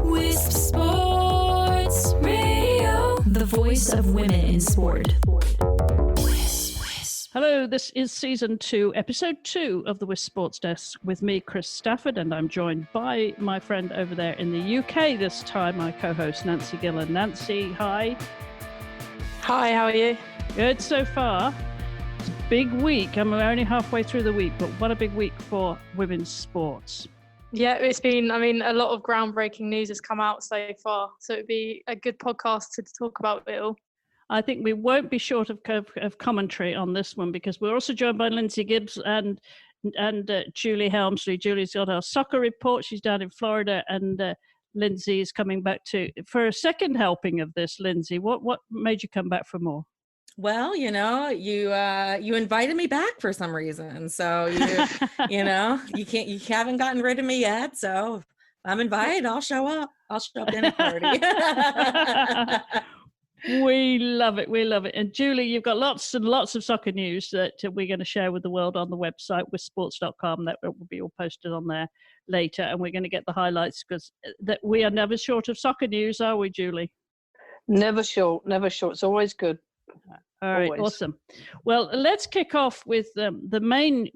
WiSP Sports Radio, the voice of women in sport. Hello, this is Season 2, Episode 2 of the WiSP Sports Desk with me, Chris Stafford, and I'm joined by my friend over there in the UK this time, my co-host Nancy Gillen. Nancy, hi. Hi, how are you? Good so far. It's a big week. I'm only halfway through the week, but what a big week for women's sports. Yeah, it's been, a lot of groundbreaking news has come out so far, so it'd be a good podcast to talk about it all. I think we won't be short of commentary on this one because we're also joined by Lindsay Gibbs and Julie Helmsley. Julie's got our soccer report. She's down in Florida, and Lindsay is coming back for a second helping of this. Lindsay, what made you come back for more? Well, you invited me back for some reason. So you haven't gotten rid of me yet. So I'm invited. I'll show up. I'll show up in a party. We love it. We love it. And Julie, you've got lots and lots of soccer news that we're going to share with the world on the website, wisports.com. That will be all posted on there later. And we're going to get the highlights because we are never short of soccer news, are we, Julie? Never short. It's always good. All right, always. Awesome. Well, let's kick off with the main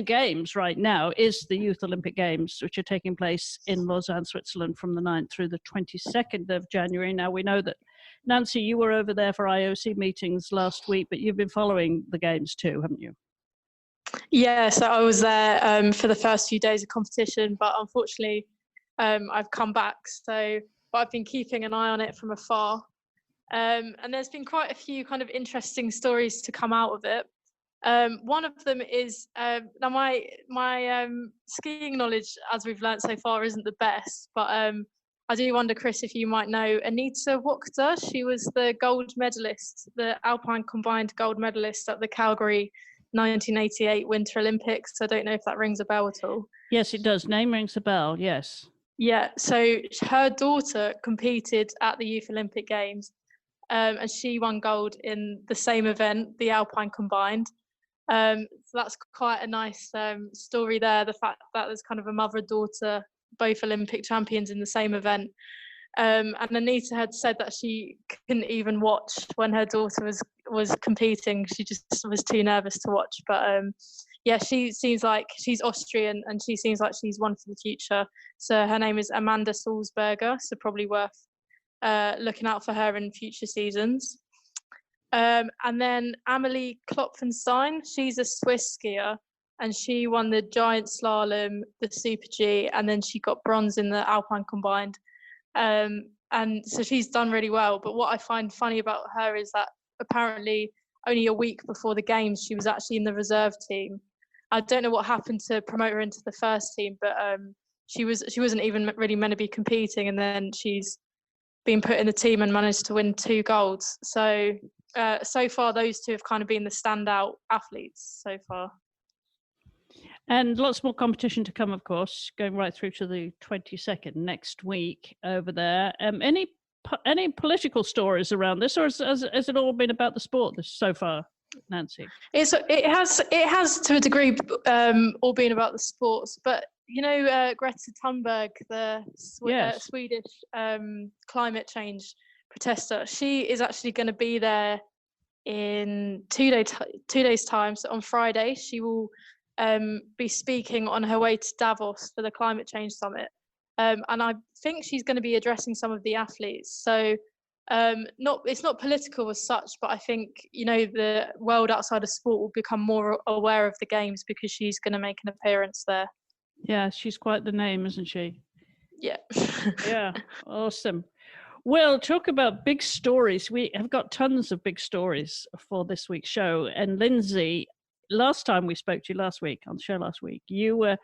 games right now is the Youth Olympic Games, which are taking place in Lausanne, Switzerland from the 9th through the 22nd of January. Now, we know that, Nancy, you were over there for IOC meetings last week, but you've been following the games too, haven't you? Yeah, so I was there for the first few days of competition, but unfortunately I've come back. But I've been keeping an eye on it from afar. And there's been quite a few kind of interesting stories to come out of it. One of them is now my skiing knowledge, as we've learnt so far, isn't the best. But I do wonder, Chris, if you might know Anita Wachter. She was the gold medalist, the Alpine combined gold medalist at the Calgary 1988 Winter Olympics. I don't know if that rings a bell at all. Yes, it does. Name rings a bell. Yes. Yeah. So her daughter competed at the Youth Olympic Games. And she won gold in the same event, the Alpine combined. So that's quite a nice story there, the fact that there's kind of a mother-daughter, both Olympic champions in the same event. And Anita had said that she couldn't even watch when her daughter was competing. She just was too nervous to watch. But she seems like she's Austrian and she seems like she's one for the future. So her name is Amanda Sulzberger, so probably worth looking out for her in future seasons. And then Amelie Klopfenstein, she's a Swiss skier and she won the giant slalom, the Super G, and then she got bronze in the Alpine combined. And so she's done really well. But what I find funny about her is that apparently only a week before the games, she was actually in the reserve team. I don't know what happened to promote her into the first team, but she wasn't even really meant to be competing, and then she's been put in the team and managed to win 2 golds. So far, those two have kind of been the standout athletes so far. And lots more competition to come, of course, going right through to the 22nd next week over there. Any political stories around this, or has it all been about the sport so far, Nancy? It has to a degree all been about the sports, but Greta Thunberg, the Swedish climate change protester, she is actually going to be there in 2 days' time. So on Friday, she will be speaking on her way to Davos for the climate change summit. And I think she's going to be addressing some of the athletes. So it's not political as such, but I think, the world outside of sport will become more aware of the games because she's going to make an appearance there. Yeah, she's quite the name, isn't she? Yeah. Yeah, awesome. Well, talk about big stories. We have got tons of big stories for this week's show. And Lindsay, last time we spoke to you last week, on the show last week, you were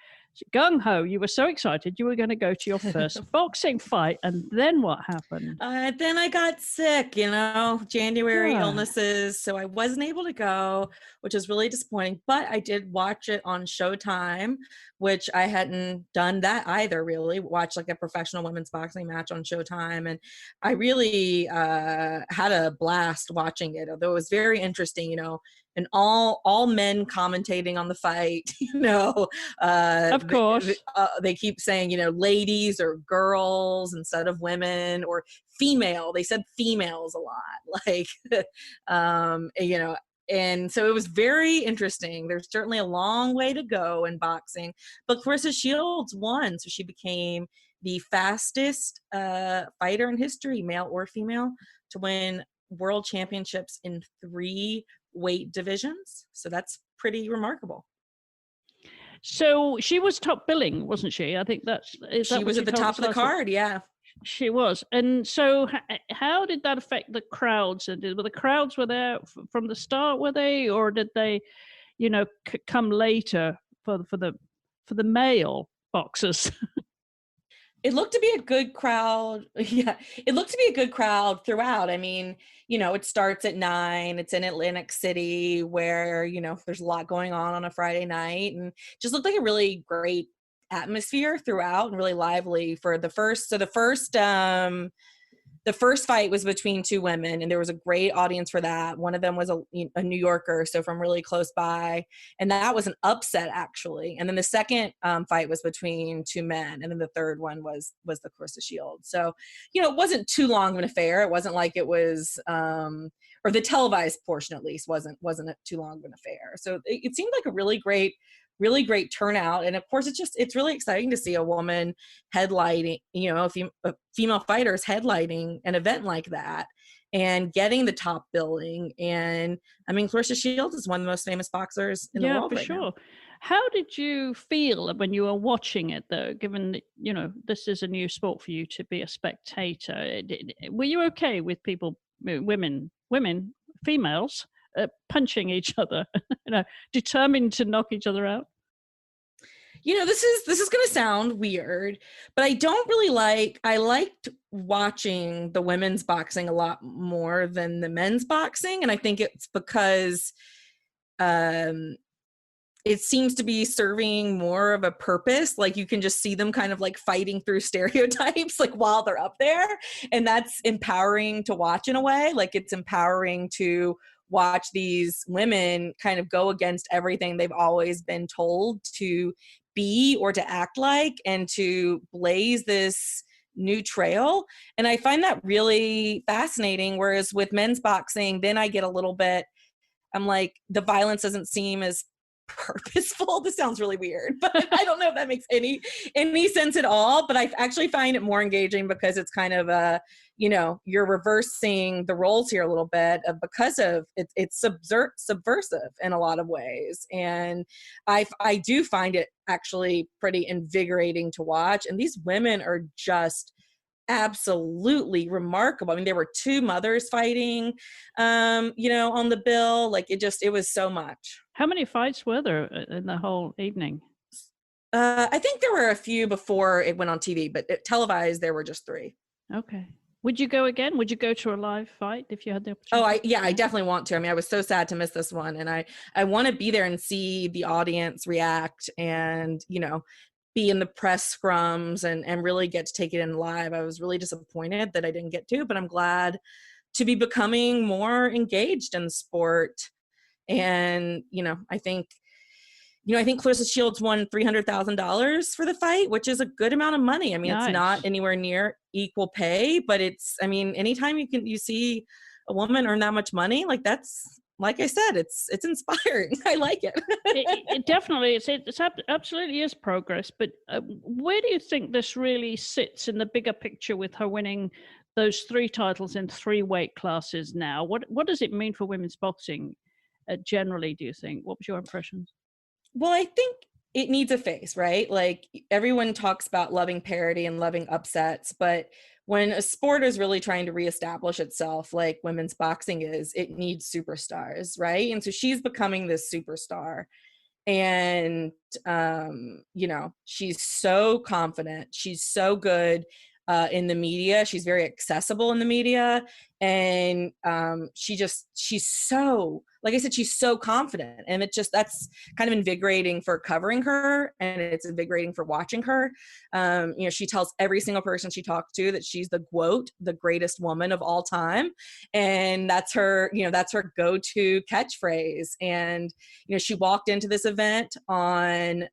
gung-ho. You were so excited. You were going to go to your first boxing fight. And then what happened? Then I got sick, January illnesses. So I wasn't able to go, which is really disappointing. But I did watch it on Showtime which I hadn't done that either, really. Watched like a professional women's boxing match on Showtime. And I really had a blast watching it, although it was very interesting, and all men commentating on the fight, Of course. they keep saying, ladies or girls instead of women, or female. They said females a lot, like, and so it was very interesting. There's certainly a long way to go in boxing, but Claressa Shields won. So she became the fastest fighter in history, male or female, to win world championships in 3 weight divisions. So that's pretty remarkable. So she was top billing, wasn't she? I think she was at the top of the card. Yeah, she was. And so how did that affect the crowds? And were the crowds there from the start, were they, or did they, come later for the male boxers? It looked to be a good crowd. Yeah, it looked to be a good crowd throughout. I mean, it starts at 9. It's in Atlantic City, where, there's a lot going on a Friday night, and just looked like a really great atmosphere throughout, and really lively for the first. So the first fight was between 2 women, and there was a great audience for that. One of them was a New Yorker, so from really close by, and that was an upset, actually. And then the second fight was between 2 men, and then the third one was the Claressa Shields. So, it wasn't too long of an affair. It wasn't like it was, or the televised portion at least wasn't too long of an affair. So it seemed like a really great turnout. And of course, it's really exciting to see a woman headlighting, a female fighters headlighting an event like that and getting the top billing. And I mean, Claressa Shields is one of the most famous boxers in the world right now. How did you feel when you were watching it, though, given that, this is a new sport for you to be a spectator? Were you okay with people, women, females, punching each other, determined to knock each other out? This is going to sound weird, but I don't really I liked watching the women's boxing a lot more than the men's boxing. And I think it's because it seems to be serving more of a purpose. Like, you can just see them kind of like fighting through stereotypes, like, while they're up there. And that's empowering to watch in a way. Like, it's empowering to watch these women kind of go against everything they've always been told to be or to act like, and to blaze this new trail. And I find that really fascinating. Whereas with men's boxing, then I get a little bit, I'm like, the violence doesn't seem as purposeful. This sounds really weird, but I don't know if that makes any sense at all. But I actually find it more engaging because it's kind of you're reversing the roles here a little bit, because of it's subversive in a lot of ways. And I do find it actually pretty invigorating to watch. And these women are just absolutely remarkable. I mean, there were 2 mothers fighting, on the bill. Like, it was so much. How many fights were there in the whole evening? I think there were a few before it went on TV, but televised, there were just 3. Okay. Would you go again? Would you go to a live fight if you had the opportunity? I definitely want to. I mean, I was so sad to miss this one, and I want to be there and see the audience react, and, be in the press scrums and really get to take it in live. I was really disappointed that I didn't get to, but I'm glad to be becoming more engaged in the sport. And, I think Claressa Shields won $300,000 for the fight, which is a good amount of money. I mean, Nice. It's not anywhere near equal pay, but anytime you see a woman earn that much money, like, that's, like I said, it's inspiring. I like it. It definitely is. It's absolutely is progress. But where do you think this really sits in the bigger picture with her winning those 3 titles in 3 weight classes now? What does it mean for women's boxing generally, do you think? What was your impressions? Well, I think it needs a face, right? Like, everyone talks about loving parity and loving upsets, but when a sport is really trying to reestablish itself, like women's boxing is, it needs superstars, right? And so she's becoming this superstar. And, she's so confident. She's so good. in the media. She's very accessible in the media. And she's so, like I said, she's so confident. And that's kind of invigorating for covering her. And it's invigorating for watching her. She tells every single person she talks to that she's the quote, the greatest woman of all time. And that's her go-to catchphrase. And, she walked into this event on,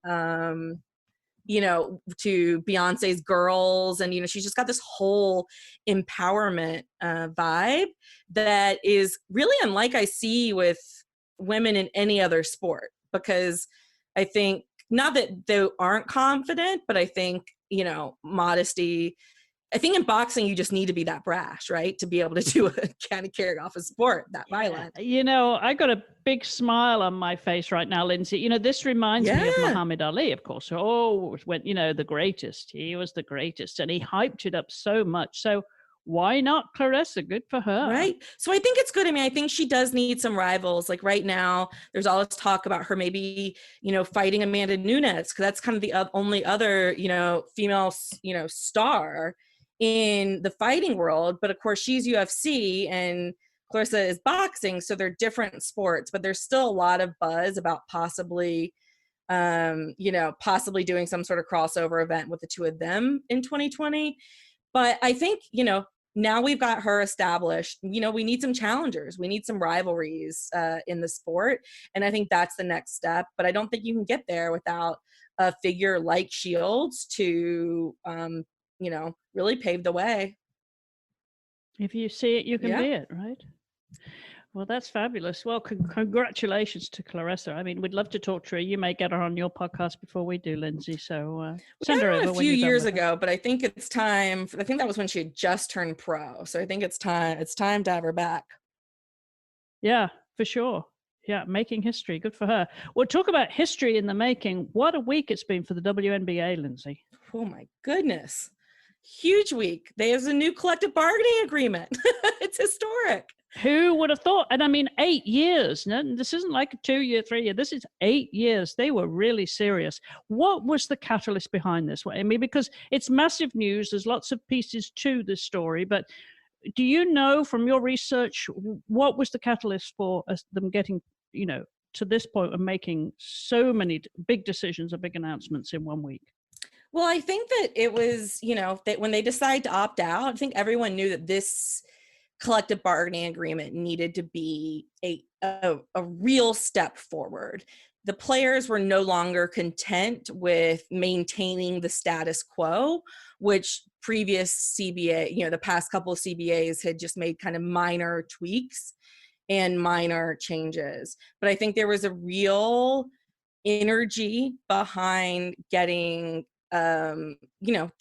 to Beyonce's Girls. And, she's just got this whole empowerment vibe that is really unlike I see with women in any other sport, because I think, not that they aren't confident, but I think, modesty, I think in boxing, you just need to be that brash, right? To be able to kind of carry off a sport that violent. I got a big smile on my face right now, Lindsay. This reminds me of Muhammad Ali, of course. Oh, when, the greatest. He was the greatest, and he hyped it up so much. So why not Claressa? Good for her. Right. So I think it's good. I mean, I think she does need some rivals. Like right now, there's all this talk about her maybe, fighting Amanda Nunes, because that's kind of the only other, female, star in the fighting world. But of course, she's UFC and Claressa is boxing. So they're different sports, but there's still a lot of buzz about possibly doing some sort of crossover event with the two of them in 2020. But I think, now we've got her established, we need some challengers. We need some rivalries in the sport. And I think that's the next step. But I don't think you can get there without a figure like Shields to, really pave the way. If you see it, you can be it, right? Well, that's fabulous. Well, congratulations to Claressa. I mean, we'd love to talk to her. You may get her on your podcast before we do, Lindsay. So send her over a few years ago, but I think it's time. I think that was when she had just turned pro. So I think it's time. It's time to have her back. Yeah, for sure. Yeah, making history. Good for her. We'll talk about history in the making. What a week it's been for the WNBA, Lindsay. Oh, my goodness. Huge week. There's a new collective bargaining agreement. It's historic. Who would have thought? And I mean, 8 years. This isn't like a 2 year, 3 year. This is 8 years. They were really serious. What was the catalyst behind this? I mean, because it's massive news. There's lots of pieces to this story. But do you know from your research, what was the catalyst for them getting, to this point of making so many big decisions and big announcements in 1 week? Well, I think that it was, that when they decided to opt out, I think everyone knew that this collective bargaining agreement needed to be a real step forward. The players were no longer content with maintaining the status quo, which previous CBA, the past couple of CBAs had just made kind of minor tweaks and minor changes. But I think there was a real energy behind getting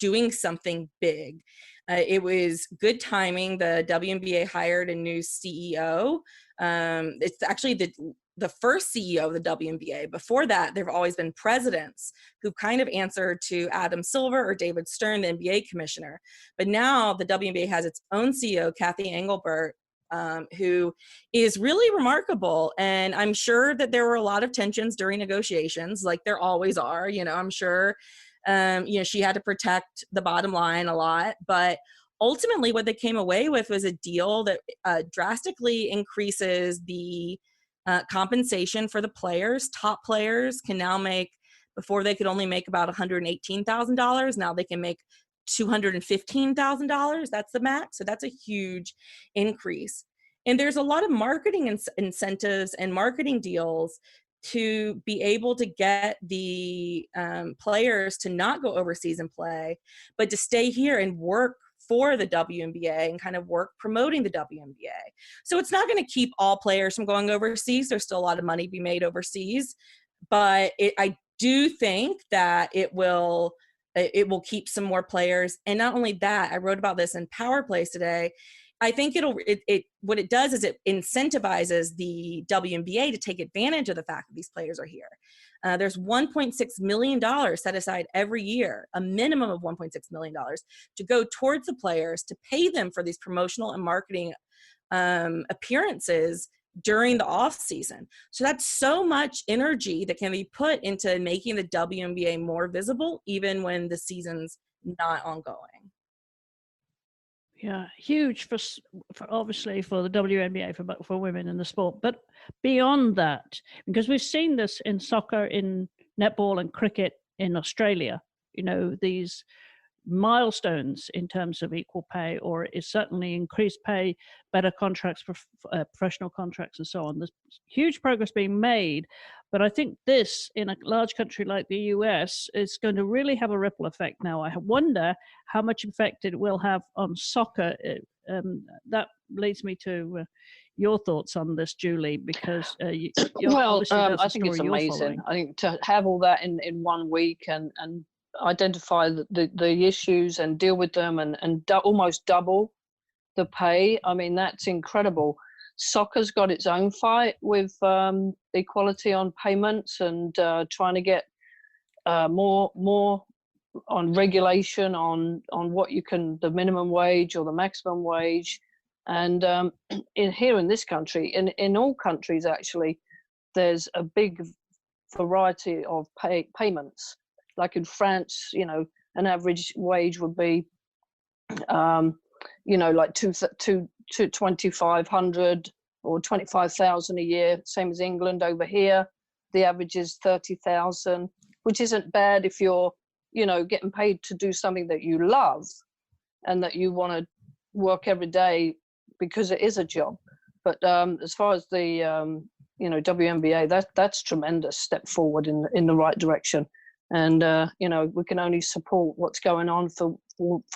doing something big. It was good timing. The WNBA hired a new CEO. It's actually the first CEO of the WNBA. Before that, there have always been presidents who kind of answered to Adam Silver or David Stern, the NBA commissioner. But now the WNBA has its own CEO, Kathy Engelbert, who is really remarkable. And I'm sure that there were a lot of tensions during negotiations, like there always are. I'm sure she had to protect the bottom line a lot, but ultimately what they came away with was a deal that drastically increases the compensation for the players. Top players can now make, before they could only make about $118,000. Now they can make $215,000. That's the max. So that's a huge increase. And there's a lot of marketing incentives and marketing deals to be able to get the players to not go overseas and play, but to stay here and work for the WNBA and kind of work promoting the WNBA. So it's not going to keep all players from going overseas. There's still a lot of money to be made overseas, but I do think that it will keep some more players. And not only that, I wrote about this in Power Plays today. I think what it does is it incentivizes the WNBA to take advantage of the fact that these players are here. There's $1.6 million set aside every year, a minimum of $1.6 million to go towards the players to pay them for these promotional and marketing appearances during the off season. So that's so much energy that can be put into making the WNBA more visible, even when the season's not ongoing. Yeah, huge for obviously for the WNBA for women in the sport, but beyond that, because we've seen this in soccer, in netball and cricket in Australia. These milestones in terms of equal pay, or is certainly increased pay, better contracts, professional contracts, and so on. There's huge progress being made, but I think this, in a large country like the US, is going to really have a ripple effect now. I wonder how much effect it will have on soccer. That leads me to your thoughts on this, Julie, because well, I think it's amazing. I think to have all that in 1 week and identify the issues and deal with them and almost double the pay. I mean, that's incredible. Soccer's got its own fight with equality on payments and trying to get more on regulation on what you can, the minimum wage or the maximum wage. And here in this country, in all countries actually, there's a big variety of payments. Like in France, an average wage would be, like 2,500 or 25,000 a year. Same as England. Over here, the average is 30,000, which isn't bad if you're, getting paid to do something that you love and that you want to work every day because it is a job. But as far as the WNBA, that's tremendous step forward in the right direction. And we can only support what's going on for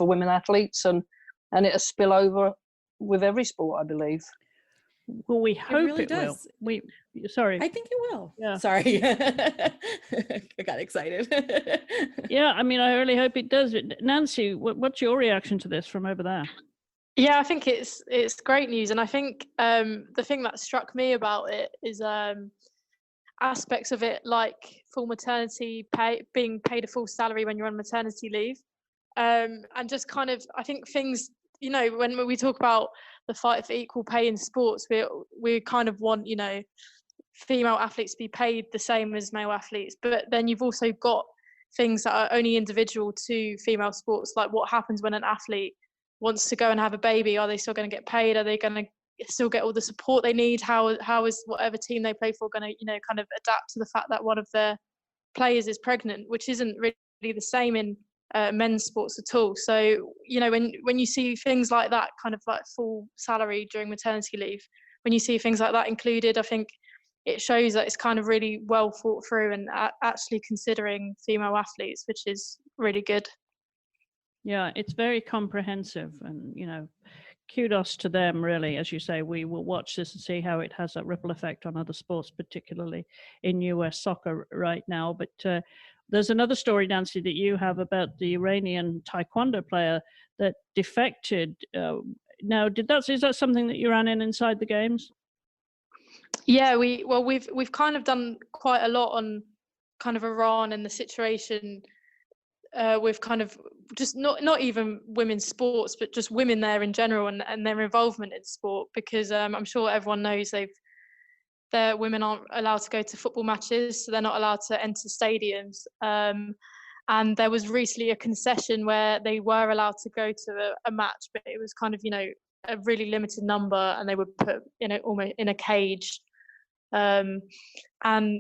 women athletes, and it'll spill over with every sport, I believe. Well, we hope really it does. will. Sorry. I think it will. Yeah. Sorry. I got excited. Yeah, I mean, I really hope it does. Nancy, what's your reaction to this from over there? Yeah, I think it's great news. And I think the thing that struck me about it is aspects of it, like full maternity pay, being paid a full salary when you're on maternity leave. And just kind of, I think things, when we talk about the fight for equal pay in sports, we kind of want, female athletes to be paid the same as male athletes. But then you've also got things that are only individual to female sports, like what happens when an athlete wants to go and have a baby. Are they still going to get paid? Are they going to still get all the support they need? How is whatever team they play for going to, kind of adapt to the fact that one of their players is pregnant, which isn't really the same in men's sports at all. So, when you see things like that, kind of like full salary during maternity leave, when you see things like that included, I think it shows that it's kind of really well thought through and actually considering female athletes, which is really good. Yeah, it's very comprehensive, and kudos to them, really. As you say, we will watch this and see how it has a ripple effect on other sports, particularly in US soccer right now. But there's another story, Nancy, that you have about the Iranian taekwondo player that defected. Now, is that something that you ran inside the games? Yeah, we've kind of done quite a lot on kind of Iran and the situation with kind of just not even women's sports, but just women there in general and their involvement in sport, because I'm sure everyone knows their women aren't allowed to go to football matches, so they're not allowed to enter stadiums. And there was recently a concession where they were allowed to go to a match, but it was kind of, a really limited number, and they were put, almost in a cage. And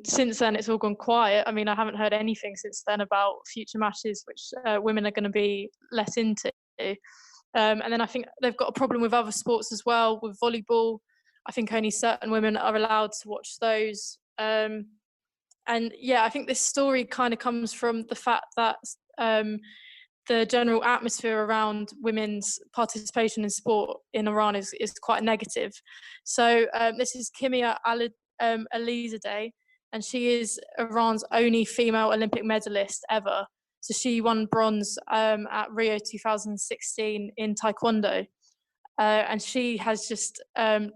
since then it's all gone quiet. I mean, I haven't heard anything since then about future matches which women are going to be less into. And then I think they've got a problem with other sports as well, with volleyball. I think only certain women are allowed to watch those. And yeah, I think this story kind of comes from the fact that the general atmosphere around women's participation in sport in Iran is quite negative. So this is Kimia Alizadeh, and she is Iran's only female Olympic medalist ever. So she won bronze at Rio 2016 in Taekwondo. And she has just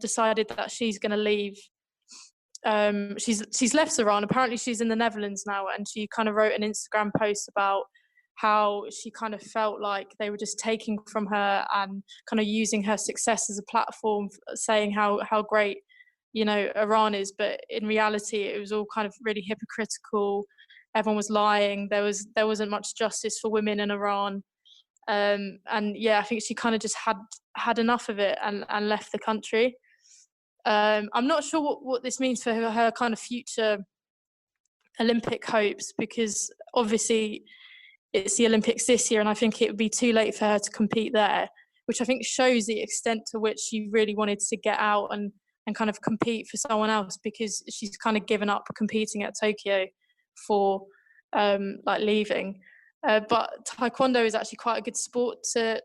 decided that she's going to leave. She's left Iran. Apparently she's in the Netherlands now, and she kind of wrote an Instagram post about how she kind of felt like they were just taking from her and kind of using her success as a platform, saying how great, Iran is. But in reality, it was all kind of really hypocritical. Everyone was lying. There wasn't much justice for women in Iran. And yeah, I think she kind of just had enough of it and left the country. I'm not sure what this means for her kind of future Olympic hopes, because obviously it's the Olympics this year, and I think it would be too late for her to compete there, which I think shows the extent to which she really wanted to get out and kind of compete for someone else, because she's kind of given up competing at Tokyo for like leaving. But taekwondo is actually quite a good sport to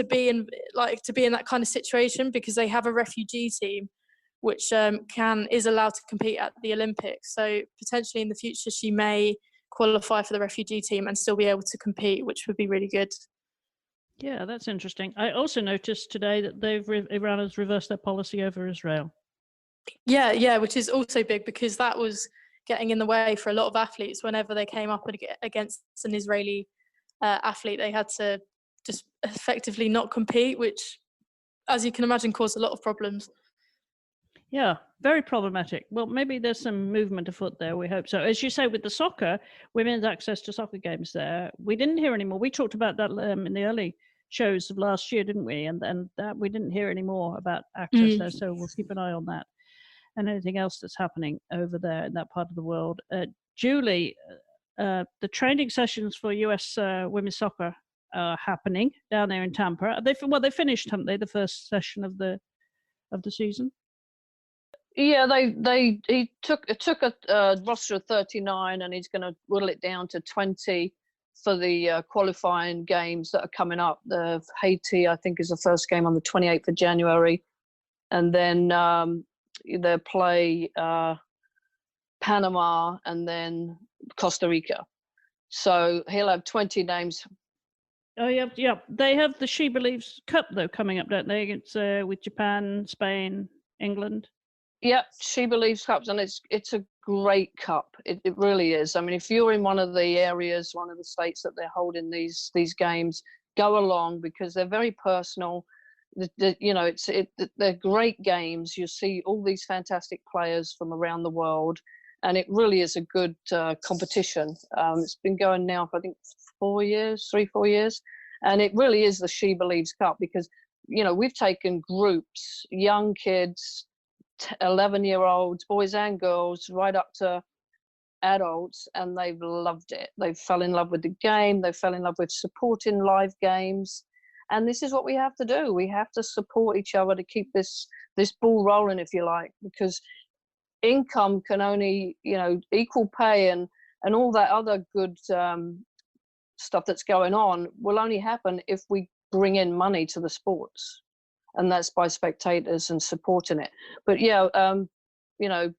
be in that kind of situation, because they have a refugee team which is allowed to compete at the Olympics. So potentially in the future she may qualify for the refugee team and still be able to compete, which would be really good. Yeah, that's interesting. I also noticed today that Iran has reversed their policy over Israel. Yeah, which is also big, because that was getting in the way for a lot of athletes. Whenever they came up against an Israeli athlete, they had to just effectively not compete, which, as you can imagine, caused a lot of problems. Yeah, very problematic. Well, maybe there's some movement afoot there. We hope so. As you say, with the soccer, women's access to soccer games there, we didn't hear anymore. We talked about that in the early shows of last year, didn't we? And that we didn't hear any more about access there. So we'll keep an eye on that and anything else that's happening over there in that part of the world. Julie, the training sessions for US women's soccer are happening down there in Tampa. They finished, haven't they? The first session of the season. Yeah, he took a roster of 39, and he's going to whittle it down to 20 for the qualifying games that are coming up. The Haiti, I think, is the first game on the 28th of January, and then they'll play Panama and then Costa Rica. So he'll have 20 names. Oh yeah. They have the She Believes Cup though coming up, don't they? It's with Japan, Spain, England. Yep, She Believes Cups, and it's a great cup. It really is. I mean, if you're in one of the areas, one of the states that they're holding these games, go along, because they're very personal. They're great games. You see all these fantastic players from around the world, and it really is a good competition. It's been going now for I think 4 years, 3-4 years, and it really is the She Believes Cup, because we've taken groups, young kids, 11-year-olds, boys and girls, right up to adults, and they've loved it. They fell in love with the game. They fell in love with supporting live games, and this is what we have to do. We have to support each other to keep this ball rolling, if you like, because income can only, equal pay and all that other good stuff that's going on will only happen if we bring in money to the sports. And that's by spectators and supporting it. But yeah, the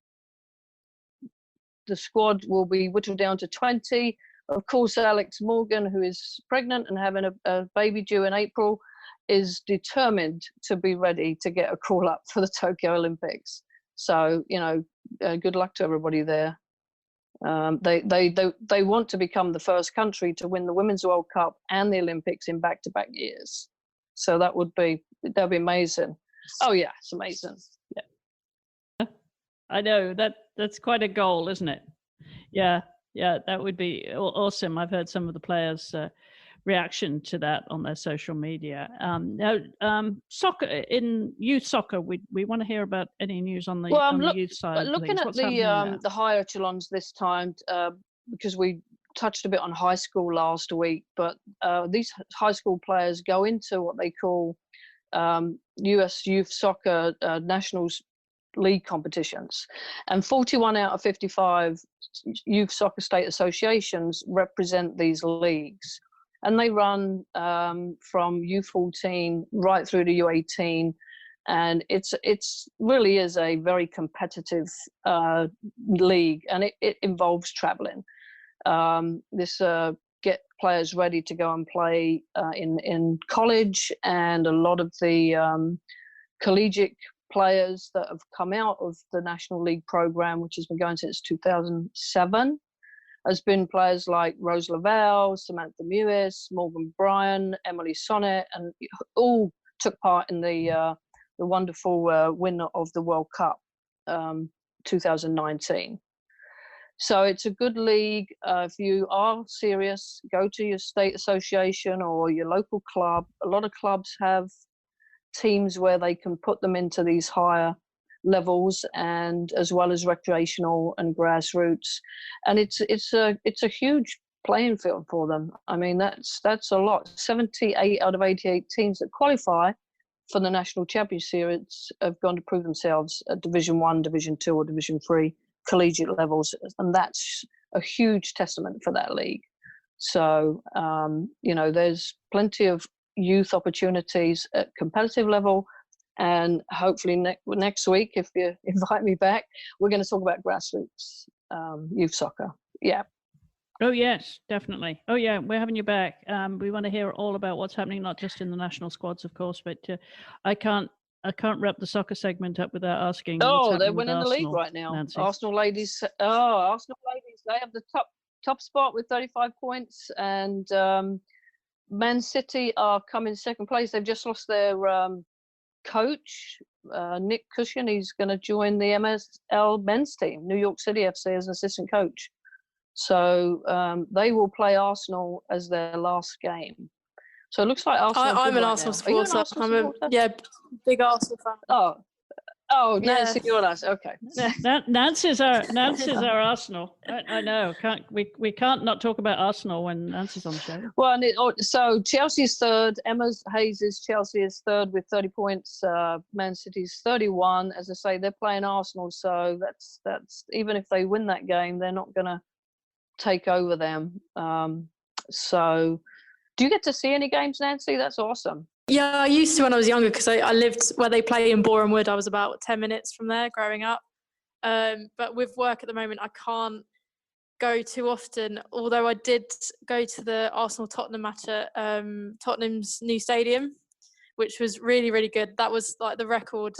squad will be whittled down to 20. Of course, Alex Morgan, who is pregnant and having a baby due in April, is determined to be ready to get a call up for the Tokyo Olympics. So, good luck to everybody there. They want to become the first country to win the Women's World Cup and the Olympics in back-to-back years. So that'd be amazing. Oh yeah, it's amazing. Yeah, I know that's quite a goal, isn't it? Yeah, that would be awesome. I've heard some of the players' reaction to that on their social media. Now, soccer, in youth soccer, we want to hear about any news on the youth side. Looking at the higher echelons this time, because we touched a bit on high school last week, but these high school players go into what they call US Youth Soccer Nationals League competitions, and 41 out of 55 youth soccer state associations represent these leagues, and they run from U14 right through to U18, and it's really is a very competitive league, and it involves traveling. This get players ready to go and play in college, and a lot of the collegiate players that have come out of the National League program, which has been going since 2007, has been players like Rose Lavelle, Samantha Mewis, Morgan Bryan, Emily Sonnet, and all took part in the wonderful win of the World Cup 2019. So it's a good league. If you are serious, go to your state association or your local club. A lot of clubs have teams where they can put them into these higher levels, and as well as recreational and grassroots. And it's a huge playing field for them. I mean, that's a lot. 78 out of 88 teams that qualify for the national championship series have gone to prove themselves at Division 1, Division 2 or Division 3 collegiate levels, and that's a huge testament for that league. So there's plenty of youth opportunities at competitive level, and hopefully next week, if you invite me back, we're going to talk about grassroots youth soccer. Yeah. Oh yes, definitely. Oh yeah, we're having you back. We want to hear all about what's happening, not just in the national squads, of course, but I can't wrap the soccer segment up without asking. Oh, they're winning the league right now. Nancy. Arsenal ladies. They have the top spot with 35 points, and Man City are coming second place. They've just lost their coach, Nick Cushion. He's going to join the MSL men's team, New York City FC, as an assistant coach. So they will play Arsenal as their last game. So it looks like Arsenal. I'm an Arsenal supporter. Big Arsenal fan. Oh, Nancy, you're us. Okay. Nancy's our Arsenal. I know. We can't not talk about Arsenal when Nancy's on the show. Well, so Chelsea's third. Emma Hayes' Chelsea is third with 30 points. Man City's 31. As I say, they're playing Arsenal, so that's even if they win that game, they're not going to take over them. So, do you get to see any games, Nancy? That's awesome. Yeah, I used to when I was younger, because I lived where they play in Boreham Wood. I was about 10 minutes from there growing up. But with work at the moment, I can't go too often, although I did go to the Arsenal-Tottenham match at Tottenham's new stadium, which was really, really good. That was like the record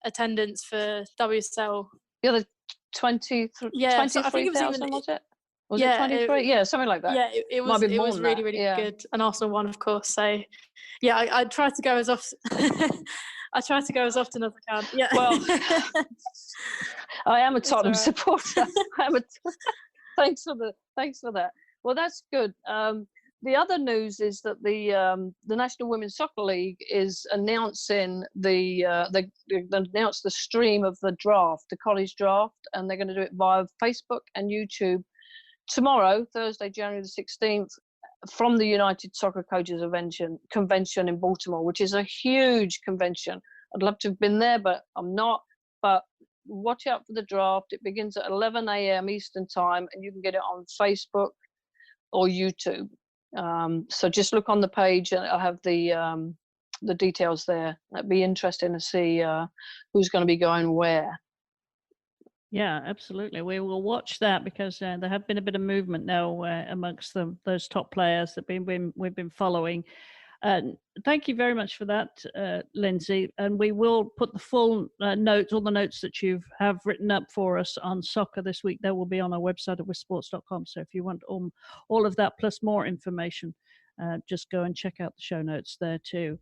attendance for WSL. Yeah, the 23,000, was it? Was it 23? Yeah, something like that. Yeah, it was really, really good. And Arsenal won, of course. So, yeah, I try to go as often. I try to go as often as I can. Yeah. Well, I am a Tottenham supporter. Thanks for that. Well, that's good. The other news is that the National Women's Soccer League is announcing they announced the stream of the draft, the college draft, and they're going to do it via Facebook and YouTube tomorrow, Thursday, January the 16th, from the United Soccer Coaches Convention in Baltimore, which is a huge convention. I'd love to have been there, but I'm not. But watch out for the draft. It begins at 11 a.m. Eastern time, and you can get it on Facebook or YouTube. So just look on the page, and I'll have the details there. That'd be interesting to see who's going to be going where. Yeah, absolutely. We will watch that, because there have been a bit of movement now amongst those top players that we've been following. Thank you very much for that, Lindsay. And we will put the full notes, all the notes that you have written up for us on soccer this week, they will be on our website at wisports.com. So if you want all of that plus more information, just go and check out the show notes there too.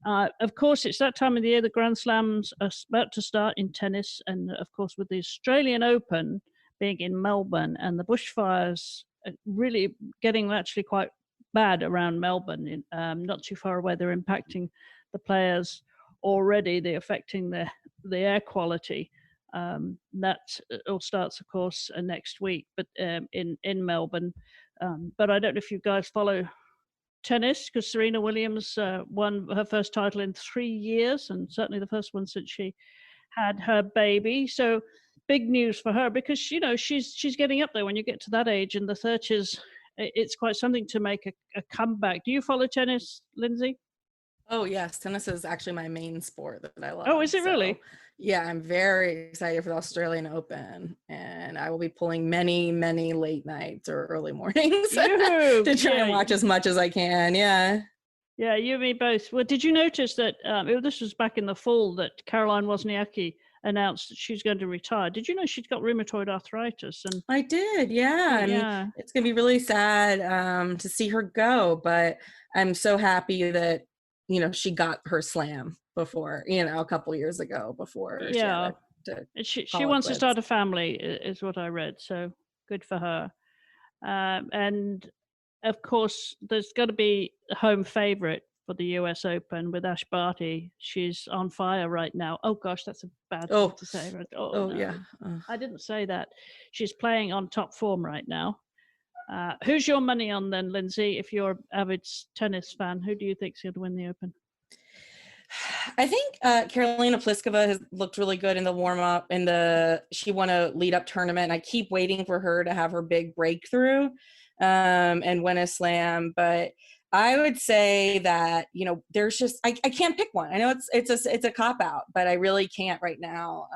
Of course, it's that time of the year. The Grand Slams are about to start in tennis. And of course, with the Australian Open being in Melbourne and the bushfires really getting actually quite bad around Melbourne, not too far away, they're impacting the players already. They're affecting the air quality. That all starts, of course, next week, but in Melbourne. But I don't know if you guys follow tennis, because Serena Williams won her first title in 3 years, and certainly the first one since she had her baby. So big news for her, because she's getting up there. When you get to that age in the 30s, it's quite something to make a comeback. Do you follow tennis, Lindsay? Oh yes, tennis is actually my main sport that I love. Oh, is it really? Yeah, I'm very excited for the Australian Open, and I will be pulling many, many late nights or early mornings to try and watch as much as I can. Yeah. Yeah, you and me both. Well, did you notice that this was back in the fall that Caroline Wozniacki announced that she's going to retire? Did you know she's got rheumatoid arthritis? And I did, yeah. I mean, it's going to be really sad to see her go, but I'm so happy that she got her slam before, a couple years ago before. Yeah, she wants to start a family, is what I read. So Good for her. And of course, there's got to be a home favorite for the US Open with Ash Barty. She's on fire right now. Oh gosh, that's a bad thing to say. No. Yeah. I didn't say that. She's playing on top form right now. Who's your money on then, Lindsay? If you're an avid tennis fan, who do you think's going to win the Open? I think Karolina Pliskova has looked really good in the warm-up, she won a lead-up tournament, and I keep waiting for her to have her big breakthrough and win a slam. But I would say that, there's just, I can't pick one. I know it's a cop-out, but I really can't right now.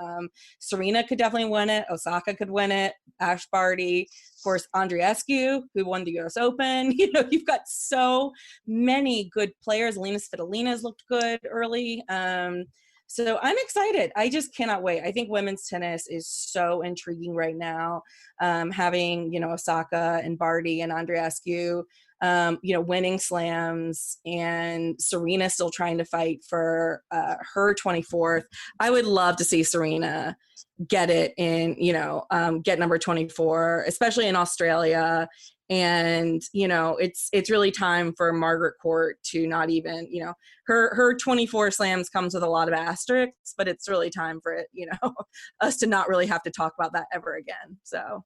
Serena could definitely win it. Osaka could win it. Ash Barty, of course, Andreescu, who won the US Open. You've got so many good players. Alina Svitolina's looked good early. So I'm excited. I just cannot wait. I think women's tennis is so intriguing right now. Having, Osaka and Barty and Andreescu, winning slams, and Serena still trying to fight for her 24th. I would love to see Serena get it in, get number 24, especially in Australia. And, it's really time for Margaret Court to not even, her 24 slams comes with a lot of asterisks, but it's really time for it, us to not really have to talk about that ever again. So,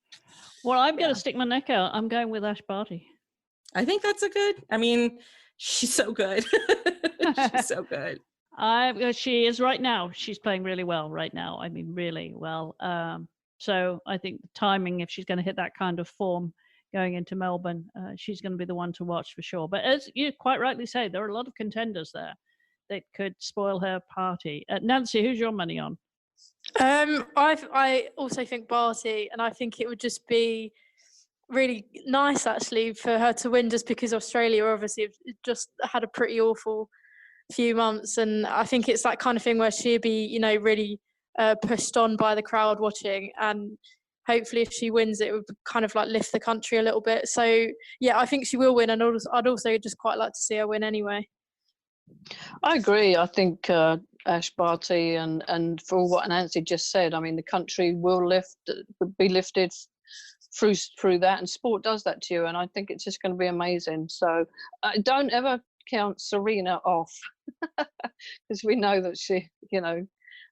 well, I'm going to stick my neck out. I'm going with Ash Barty. I think that's she's so good. She's so good. She is right now. She's playing really well right now. I mean, really well. So I think the timing, if she's going to hit that kind of form going into Melbourne, she's going to be the one to watch for sure. But as you quite rightly say, there are a lot of contenders there that could spoil her party. Nancy, who's your money on? I also think Barty, and I think it would just be really nice actually for her to win, just because Australia obviously just had a pretty awful few months, and I think it's that kind of thing where she'll be really pushed on by the crowd watching, and hopefully if she wins it would kind of like lift the country a little bit. So yeah, I think she will win, and I'd also just quite like to see her win anyway. I agree. I think Ash Barty, and for what Nancy just said, I mean, the country will be lifted through that, and sport does that to you, and I think it's just going to be amazing. So don't ever count Serena off, because we know that she,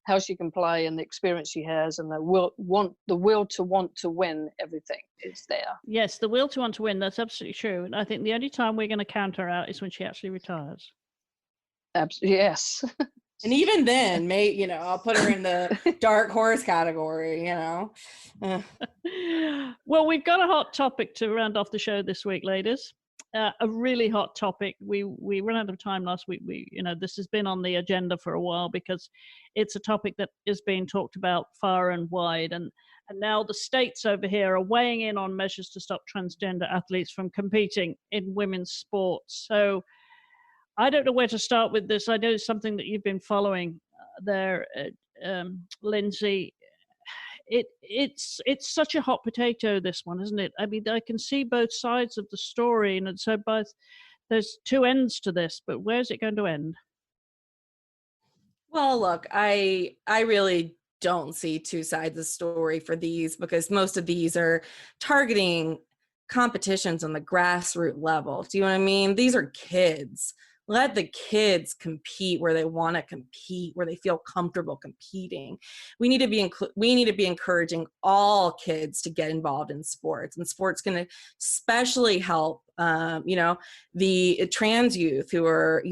how she can play and the experience she has, and the will to want to win everything is there. Yes, the will to want to win, that's absolutely true. And I think the only time we're going to count her out is when she actually retires. Yes. And even then, I'll put her in the dark horse category, Well, we've got a hot topic to round off the show this week, ladies. A really hot topic. We ran out of time last week. This has been on the agenda for a while because it's a topic that is being talked about far and wide. And now the states over here are weighing in on measures to stop transgender athletes from competing in women's sports. So I don't know where to start with this. I know it's something that you've been following there, Lindsay. It's such a hot potato, this one, isn't it? I mean, I can see both sides of the story, and so there's two ends to this, but where's it going to end? Well, look, I really don't see two sides of the story for these, because most of these are targeting competitions on the grassroots level. Do you know what I mean? These are kids. Let the kids compete where they want to compete, where they feel comfortable competing. We need to be encouraging all kids to get involved in sports, and sports can especially help, the trans youth who are,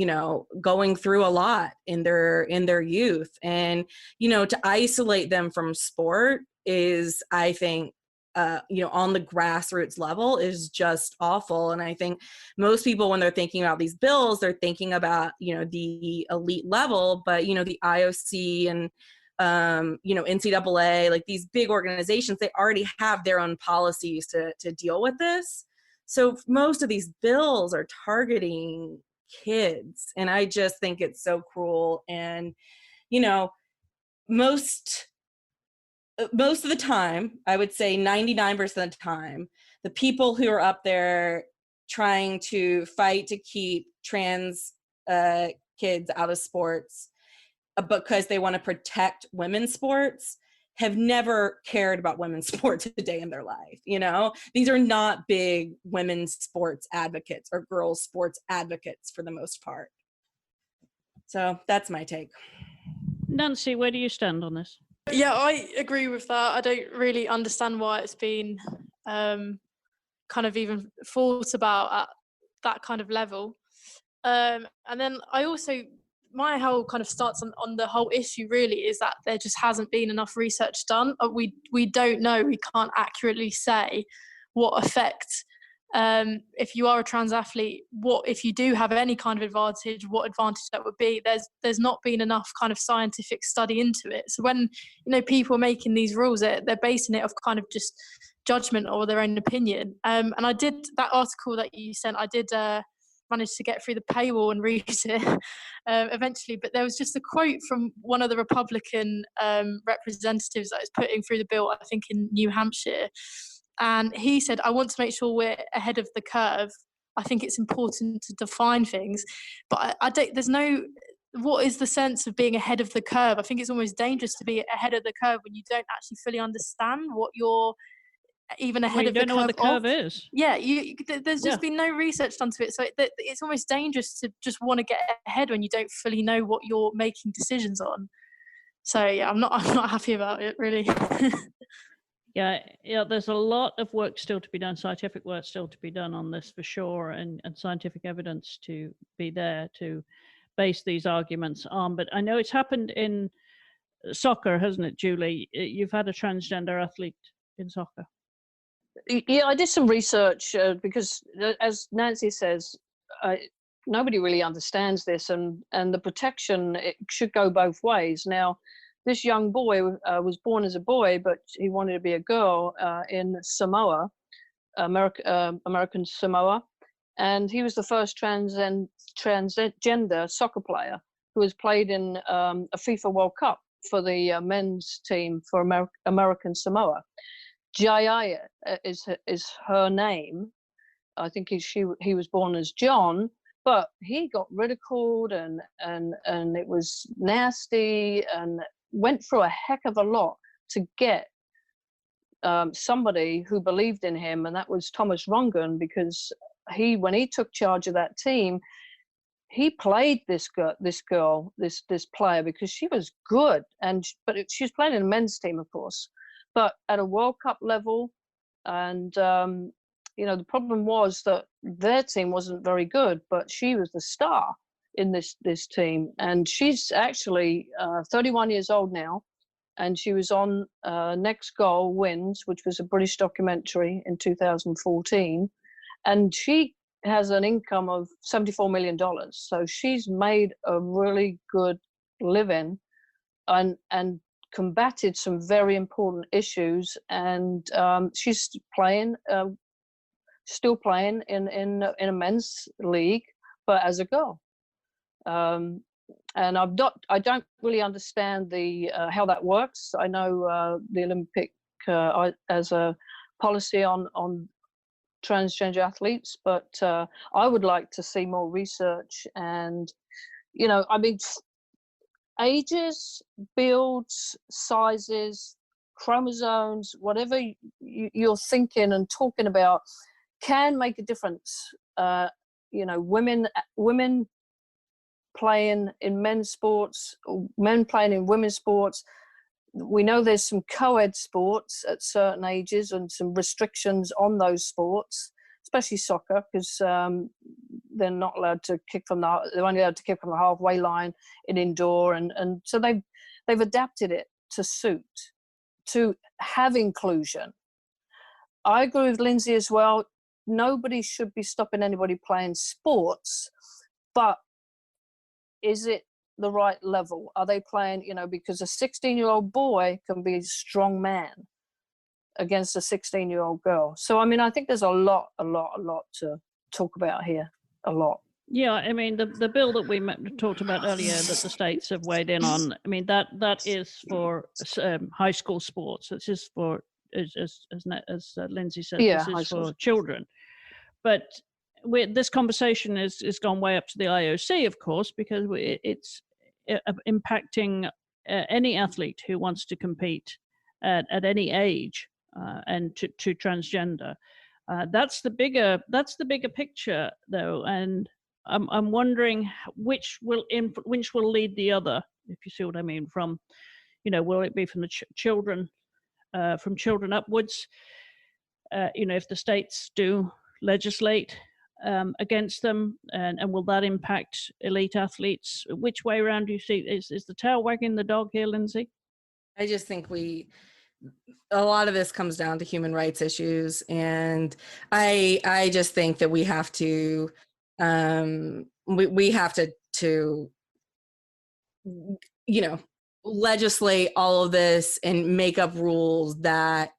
going through a lot in their youth, and, to isolate them from sport is, I think, on the grassroots level is just awful. And I think most people, when they're thinking about these bills, they're thinking about, the elite level, but, the IOC and, NCAA, like these big organizations, they already have their own policies to deal with this. So most of these bills are targeting kids. And I just think it's so cruel. And, most of the time, I would say 99% of the time, the people who are up there trying to fight to keep trans kids out of sports because they want to protect women's sports have never cared about women's sports a day in their life. You know, these are not big women's sports advocates or girls' sports advocates for the most part. So that's my take. Nancy, where do you stand on this? Yeah, I agree with that. I don't really understand why it's been kind of even thought about at that kind of level. And then I also, my whole kind of starts on the whole issue really is that there just hasn't been enough research done. We don't know, we can't accurately say what effect, if you are a trans athlete, what if you do have any kind of advantage, what advantage that would be. There's not been enough kind of scientific study into it. So when, you know, people are making these rules, they're basing it off kind of just judgment or their own opinion. And I did, that article that you sent, I did manage to get through the paywall and read it eventually, but there was just a quote from one of the Republican representatives that was putting through the bill, I think in New Hampshire. And he said, I want to make sure we're ahead of the curve. I think it's important to define things, but I don't, there's no, what is the sense of being ahead of the curve? I think it's almost dangerous to be ahead of the curve when you don't actually fully understand what you're even ahead of the curve. You don't know what the curve is. Yeah, there's just been no research done to it. So it's almost dangerous to just want to get ahead when you don't fully know what you're making decisions on. So yeah, I'm not happy about it really. Yeah, there's a lot of work still to be done, scientific work still to be done on this for sure, and scientific evidence to be there to base these arguments on. But I know it's happened in soccer, hasn't it, Julie? You've had a transgender athlete in soccer. Yeah, I did some research because, as Nancy says, nobody really understands this, and the protection, it should go both ways. Now, this young boy was born as a boy, but he wanted to be a girl in Samoa, American Samoa, and he was the first transgender soccer player who has played in a FIFA World Cup for the men's team for American Samoa. Jaya is her name. I think he was born as John, but he got ridiculed and it was nasty and went through a heck of a lot to get somebody who believed in him, and that was Thomas Rongen, because when he took charge of that team, he played this player because she was good, but she was playing in a men's team, of course, but at a World Cup level. And you know, the problem was that their team wasn't very good, but she was the star in this team, and she's actually 31 years old now, and she was on Next Goal Wins, which was a British documentary in 2014, and she has an income of $74 million. So she's made a really good living and combated some very important issues, and she's still playing in a men's league, but as a girl. And I don't really understand how that works. I know the Olympic as a policy on transgender athletes, but I would like to see more research. And you know, I mean, ages, builds, sizes, chromosomes, whatever you're thinking and talking about can make a difference. You know, women playing in men's sports, men playing in women's sports. We know there's some co-ed sports at certain ages and some restrictions on those sports, especially soccer, because they're not allowed to they're only allowed to kick from the halfway line in indoor, and so they've adapted it to have inclusion. I agree with Lindsay as well. Nobody should be stopping anybody playing sports, but is it the right level? Are they playing, you know, because a 16-year-old boy can be a strong man against a 16-year-old girl. So, I mean, I think there's a lot to talk about here, a lot. Yeah, I mean, the bill that we talked about earlier that the states have weighed in on, I mean, that is for high school sports. This is for, as Lindsay said, this is for children. But this conversation has gone way up to the IOC, of course, because it's impacting any athlete who wants to compete at any age, and to transgender. That's the bigger picture, though, and I'm wondering which will lead the other, if you see what I mean. From, will it be from the children, from children upwards? If the states do legislate against them, and will that impact elite athletes? Which way around do you see? Is the tail wagging the dog here, Lindsay? I just think a lot of this comes down to human rights issues, and I just think that we have to we have to legislate all of this and make up rules that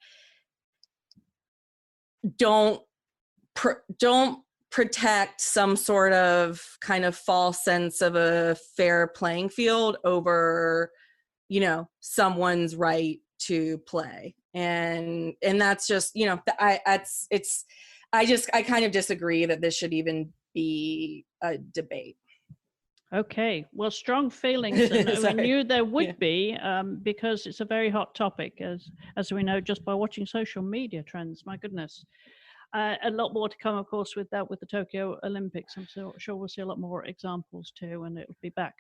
don't protect some sort of kind of false sense of a fair playing field over someone's right to play. And that's just, I kind of disagree that this should even be a debate. Okay, well, strong feelings, and I knew there would be, because it's a very hot topic, as we know just by watching social media trends. My goodness. A lot more to come, of course, with the Tokyo Olympics. I'm sure we'll see a lot more examples too, and it will be back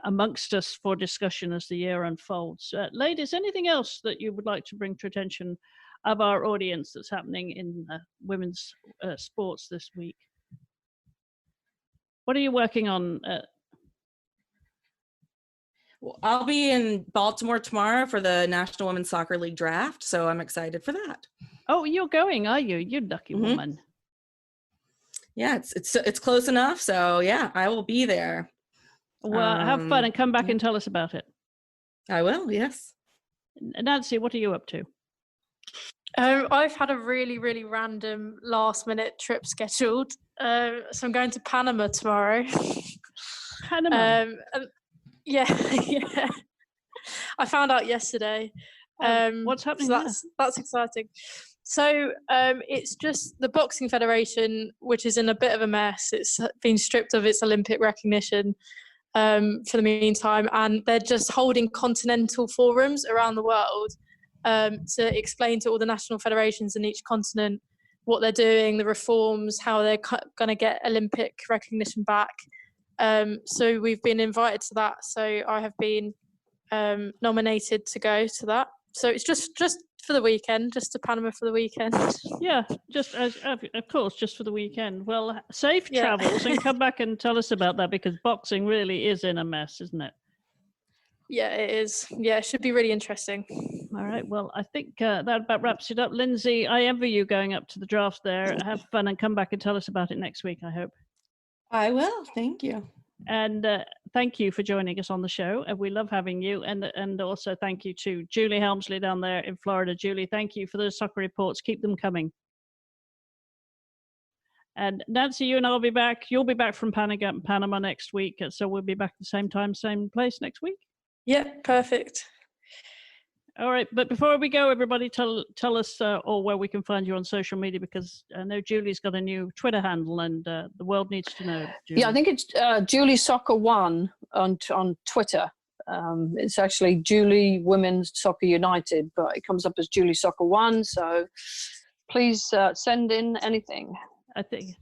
amongst us for discussion as the year unfolds. Ladies, anything else that you would like to bring to attention of our audience that's happening in women's sports this week? What are you working on? Well, I'll be in Baltimore tomorrow for the National Women's Soccer League draft, so I'm excited for that. Oh, you're going, are you? You lucky woman. Yeah, it's close enough, so yeah, I will be there. Well, have fun and come back and tell us about it. I will, yes. Nancy, what are you up to? I've had a really, really random last-minute trip scheduled. So I'm going to Panama tomorrow. Panama? Yeah. I found out yesterday. What's happening so that's exciting. So it's just the Boxing Federation, which is in a bit of a mess. It's been stripped of its Olympic recognition for the meantime, and they're just holding continental forums around the world to explain to all the national federations in each continent what they're doing, the reforms, how they're going to get Olympic recognition back. So we've been invited to that. So I have been nominated to go to that. So it's just for the weekend, just to Panama for the weekend. Yeah, just of course, just for the weekend. Well, safe travels and come back and tell us about that, because boxing really is in a mess, isn't it? Yeah, it is. Yeah, it should be really interesting. All right. Well, I think that about wraps it up. Lindsay, I envy you going up to the draft there. Have fun and come back and tell us about it next week, I hope. I will. Thank you. And thank you for joining us on the show. We love having you. And also thank you to Julie Helmsley down there in Florida. Julie, thank you for those soccer reports. Keep them coming. And Nancy, you and I will be back. You'll be back from Panama next week. So we'll be back at the same time, same place next week. Yeah, perfect. All right, but before we go, everybody, tell us all where we can find you on social media, because I know Julie's got a new Twitter handle, and the world needs to know. Julie. Yeah, I think it's Julie Soccer One on Twitter. It's actually Julie Women's Soccer United, but it comes up as Julie Soccer One. So please send in anything. I think,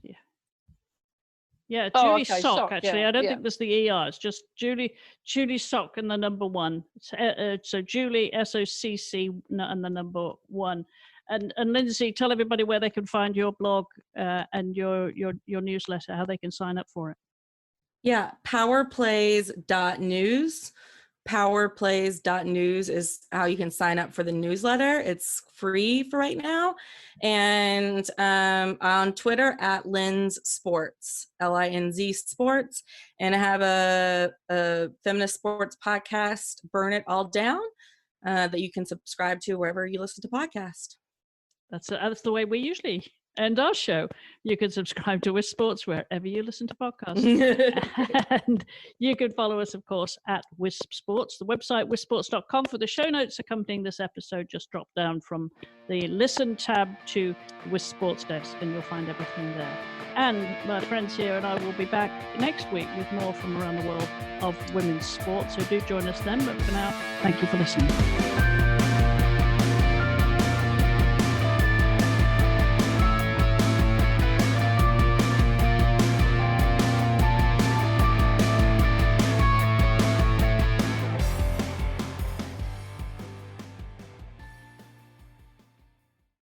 yeah, Julie Sock, actually. Yeah, I don't think there's the ER. It's just Julie Sock and the number one. So Julie, SOCC, and the number one. And Lindsay, tell everybody where they can find your blog and your newsletter, how they can sign up for it. Yeah, powerplays.news. Powerplays.news is how you can sign up for the newsletter. It's free for right now. And on Twitter at Linz Sports, LINZ Sports. And I have a feminist sports podcast, Burn It All Down, that you can subscribe to wherever you listen to podcasts. That's the way we usually end our show. You can subscribe to WiSP Sports wherever you listen to podcasts. And you can follow us, of course, at WiSP Sports. The website, wispsports.com, for the show notes accompanying this episode. Just drop down from the Listen tab to the WiSP Sports desk, and you'll find everything there. And my friends here and I will be back next week with more from around the world of women's sports. So do join us then. But for now, thank you for listening.